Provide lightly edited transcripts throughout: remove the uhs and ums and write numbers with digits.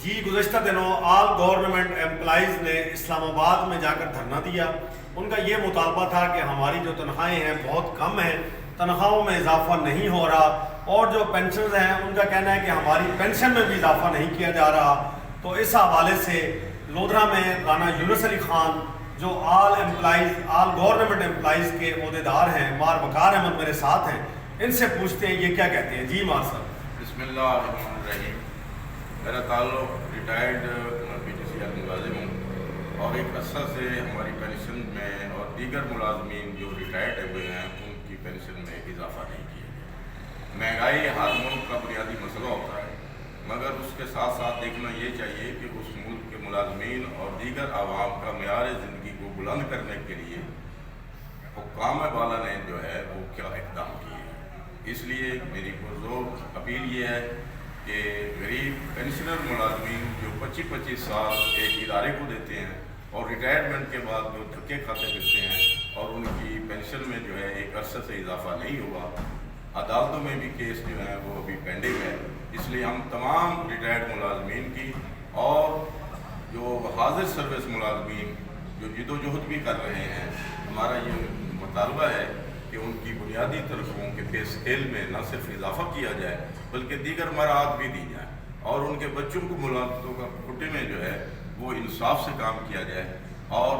جی گزشتہ دنوں آل government employees نے اسلام آباد میں جا کر دھرنا دیا۔ ان کا یہ مطالبہ تھا کہ ہماری جو تنخواہیں ہیں بہت کم ہیں، تنخواہوں میں اضافہ نہیں ہو رہا، اور جو پینشنز ہیں ان کا کہنا ہے کہ ہماری پینشن میں بھی اضافہ نہیں کیا جا رہا۔ تو اس حوالے سے لودھرا میں رانا یونس علی خان جو آل گورنمنٹ امپلائیز کے عہدیدار ہیں، مار وقار احمد میرے ساتھ ہیں، ان سے پوچھتے ہیں یہ کیا کہتے ہیں۔ جی مار صاحب۔ بسم اللہ الرحمن الرحیم۔ میرا تعلق retired P T C L ملازم ہوں، اور ایک عرصہ سے ہماری پینشن میں اور دیگر ملازمین جو ریٹائرڈ ہوئے ہیں ان کی پینشن میں اضافہ نہیں کیا گیا۔ مہنگائی ہر ملک کا بنیادی مسئلہ ہوتا ہے، مگر اس کے ساتھ ساتھ دیکھنا یہ چاہیے کہ اس ملک کے ملازمین اور دیگر عوام کا معیار زندگی کو بلند کرنے کے لیے حکام بالا نے جو ہے وہ کیا اقدام کیے ہیں۔ اس لیے میری پرزور اپیل یہ ہے کہ غریب پینشنر ملازمین جو 25 سال ایک ادارے کو دیتے ہیں اور ریٹائرمنٹ کے بعد جو دھکے کھاتے پھرتے ہیں اور ان کی پینشن میں جو ہے ایک عرصے سے اضافہ نہیں ہوا، عدالتوں میں بھی کیس جو ہے وہ ابھی پینڈنگ ہے۔ اس لیے ہم تمام ریٹائرڈ ملازمین کی اور جو حاضر سروس ملازمین جو جد و جہد بھی کر رہے ہیں، ہمارا یہ مطالبہ ہے کہ ان کی بنیادی تنخواہوں کے پے اسکیل میں نہ صرف اضافہ کیا جائے بلکہ دیگر مراعات بھی دی جائیں، اور ان کے بچوں کو ملازمتوں کا کوٹے میں جو ہے وہ انصاف سے کام کیا جائے، اور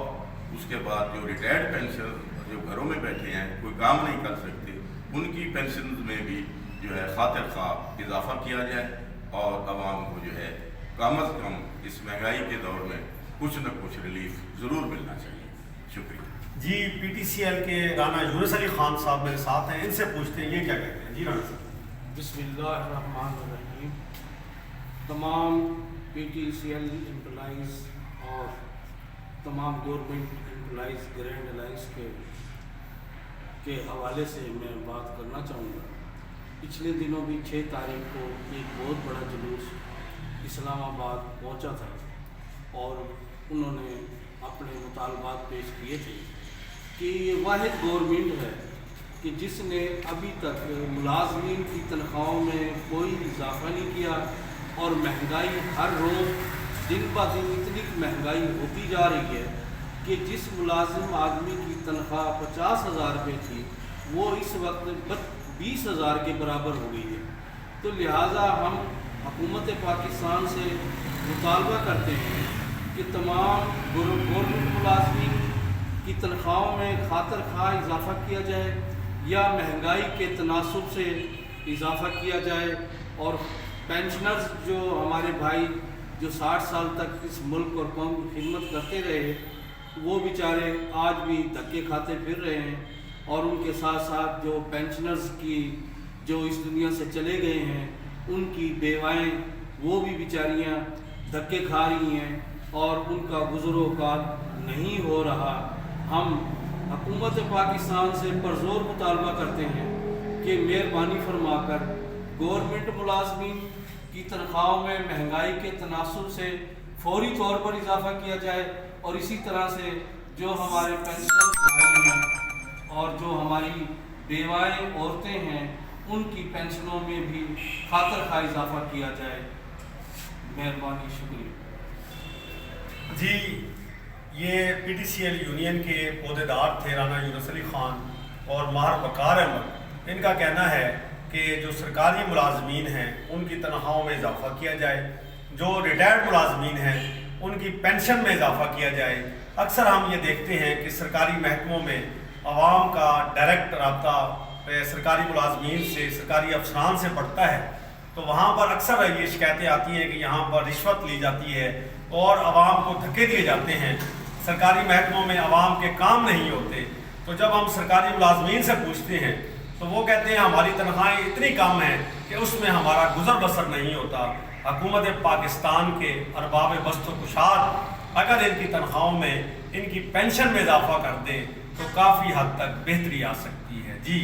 اس کے بعد جو ریٹائرڈ پینشن جو گھروں میں بیٹھے ہیں کوئی کام نہیں کر سکتے، ان کی پینشن میں بھی جو ہے خاطر خواہ اضافہ کیا جائے، اور عوام کو جو ہے کم از کم اس مہنگائی کے دور میں کچھ نہ کچھ ریلیف ضرور ملنا چاہیے۔ شکریہ۔ جی پی ٹی سی ایل کے رانا یونس علی خان صاحب میرے ساتھ ہیں، ان سے پوچھتے ہیں یہ کیا کہتے ہیں۔ جی رانا صاحب۔ بسم اللہ الرحمن الرحیم۔ تمام P T C L employees اور تمام گورنمنٹ امپلائیز گرینڈ الائنس کے حوالے سے میں بات کرنا چاہوں گا۔ پچھلے دنوں بھی 6 تاریخ کو ایک بہت بڑا جلوس اسلام آباد پہنچا تھا، اور انہوں نے اپنے مطالبات پیش کیے تھے کہ یہ واحد گورنمنٹ ہے کہ جس نے ابھی تک ملازمین کی تنخواہوں میں کوئی اضافہ نہیں کیا، اور مہنگائی ہر روز دن بہ دن اتنی مہنگائی ہوتی جا رہی ہے کہ جس ملازم آدمی کی تنخواہ 50,000 روپے تھی وہ اس وقت 20,000 کے برابر ہو گئی ہے۔ تو لہٰذا ہم حکومت پاکستان سے مطالبہ کرتے ہیں کہ تمام گورنمنٹ ملازمین کی تنخواہوں میں خاطر خواہ اضافہ کیا جائے، یا مہنگائی کے تناسب سے اضافہ کیا جائے، اور پینشنرز جو ہمارے بھائی جو 60 سال تک اس ملک اور قوم کی خدمت کرتے رہے، وہ بیچارے آج بھی دھکے کھاتے پھر رہے ہیں، اور ان کے ساتھ ساتھ جو پینشنرز کی جو اس دنیا سے چلے گئے ہیں ان کی بیوائیں وہ بھی بیچاریاں دھکے کھا رہی ہیں، اور ان کا گزر اوقات نہیں ہو رہا۔ ہم حکومت پاکستان سے پرزور مطالبہ کرتے ہیں کہ مہربانی فرما کر گورنمنٹ ملازمین کی تنخواہوں میں مہنگائی کے تناسب سے فوری طور پر اضافہ کیا جائے، اور اسی طرح سے جو ہمارے پینشن بھائی ہیں اور جو ہماری بیوائیں عورتیں ہیں ان کی پینشنوں میں بھی خاطر خواہ اضافہ کیا جائے۔ مہربانی، شکریہ۔ جی یہ P T C L union کے عہدیدار تھے رانا یونس علی خان اور مار وقار احمد۔ ان کا کہنا ہے کہ جو سرکاری ملازمین ہیں ان کی تنخواہوں میں اضافہ کیا جائے، جو ریٹائرڈ ملازمین ہیں ان کی پینشن میں اضافہ کیا جائے۔ اکثر ہم یہ دیکھتے ہیں کہ سرکاری محکموں میں عوام کا ڈائریکٹ رابطہ سرکاری ملازمین سے، سرکاری افسران سے پڑتا ہے، تو وہاں پر اکثر یہ شکایتیں آتی ہیں کہ یہاں پر رشوت لی جاتی ہے اور عوام کو دھکے دیے جاتے ہیں، سرکاری محکموں میں عوام کے کام نہیں ہوتے۔ تو جب ہم سرکاری ملازمین سے پوچھتے ہیں تو وہ کہتے ہیں ہماری تنخواہیں اتنی کم ہیں کہ اس میں ہمارا گزر بسر نہیں ہوتا۔ حکومت پاکستان کے ارباب بست و کشاد اگر ان کی تنخواہوں میں ان کی پینشن میں اضافہ کر دیں تو کافی حد تک بہتری آ سکتی ہے۔ جی